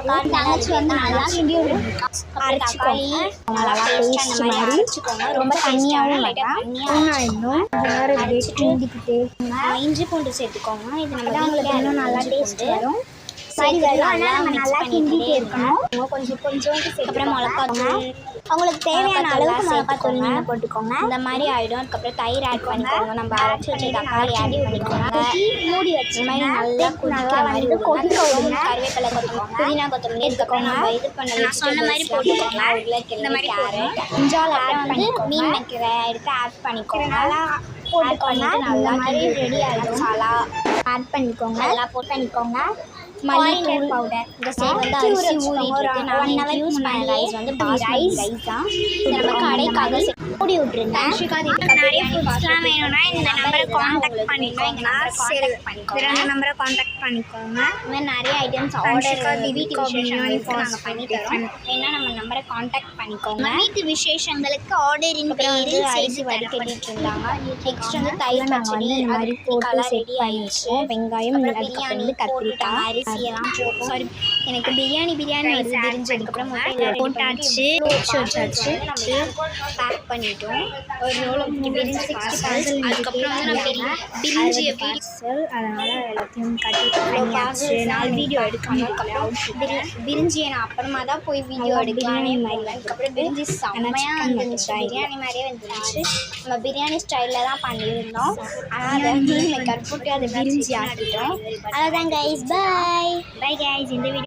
தங்கச்சி வந்து நல்லா கிண்டி அரைச்சிக்கோங்க. நல்லா பேஸ்ட் அந்த மாதிரி அரைச்சிக்கோங்க. ரொம்ப தண்ணியாகவும் வேண்டாம், இன்னும் கிண்டிக்கிட்டே இஞ்சி பூண்டு சேர்த்துக்கோங்க. இது நம்ம உங்களுக்கு இன்னும் நல்லா டேஸ்ட் வரும். நல்லா கிண்டிகிட்டே இருக்கணும். கொஞ்சம் அப்புறம் மிளகாத்தூள் அவங்களுக்கு தேவையான அளவுக்கு மிளகாத்தூள் நீங்கள் போட்டுக்கோங்க. இந்த மாதிரி ஆகிடும். அதுக்கப்புறம் தயிர் ஆட் பண்ணிக்கோங்க. நம்ம அரைச்சி வச்சு தக்காளி ஆட் பண்ணிக்கோங்க. மூடி வச்சு மாதிரி நல்லா கொதிக்கிற மாதிரி கொதிக்க விடுங்க. கருவேப்பிலை கொத்தமல்லி புதினா கொத்தமல்லி இதுக்கப்புறம் நம்ம இது பண்ண சொன்ன மாதிரி போட்டுக்கோங்க. உருளைக்கிழங்கு கேரட் இஞ்சால் ஆட் பண்ணி மீன் வைக்கிற எடுத்து ஆட் பண்ணிக்கோங்க. நல்லா போட்டுக்கோங்க. நல்லா மாதிரி ரெடி ஆகிடும். மசாலா ஆட் பண்ணிக்கோங்க. நல்லா போட்டு பண்ணிக்கோங்க. மல்லித்தூள் பவுடர் இந்த சைடு வந்து அரிசி ஊறிட்டு நான் யூஸ் பண்ண ரைஸ் வந்து பாஸ்மதி ரைஸ் தான். இதை நம்ம கடைக்காக மூடி விட்டுருங்க. நிறைய ஃபுட்ஸ்லாம் வேணும்னா இந்த நம்பரை காண்டாக்ட் பண்ணிக்கோங்க. இந்த நம்பரை காண்டாக்ட் பண்ணிக்கோங்க. இந்த மாதிரி நிறைய ஐட்டம்ஸ் ஆர்டர் வீட்டு விசேஷங்களுக்கு நாங்கள் பண்ணி தரோம். ஏன்னா நம்ம நம்பரை காண்டாக்ட் பண்ணிக்கோங்க. வீட்டு விசேஷங்களுக்கு ஆர்டரின் பேர் அரிசி வடிகட்டிட்டு இருந்தாங்க. நெக்ஸ்ட் வந்து தயிர் பச்சடி இந்த மாதிரி போட்டு ரெடி ஆயிடுச்சு. வெங்காயம் பிரியாணி கத்திரிக்காய் அரிசியெல்லாம் சாரி எனக்கு பிரியாணி வருது தெரிஞ்சதுக்கப்புறம் போட்டாச்சு வச்சாச்சு. பேக் பண்ணிட்டோம். ஒரு ரோல் பிரிஞ்சு அதுக்கப்புறம் வந்து நம்ம பிரிஞ்சி அதனால் எல்லாத்தையும் கட்டிட்டு 4 வீடியோ எடுக்கணும். பிரிஞ்சியை நான் அப்புறமா தான் போய் வீடியோ எடுக்கலானே மாதிரி. அதுக்கப்புறம் பிரிஞ்சி செம்மையாக இருந்துச்சு. பிரியாணி மாதிரியே வந்துருந்துச்சு. நம்ம பிரியாணி ஸ்டைலில் தான் பண்ணியிருந்தோம். ஆனால் அதை மீன் மேக்கர் போட்டு அதை பிரிஞ்சி ஆக்கிட்டோம். அதான் கைஸ், பை கைஸ். இந்த வீடியோ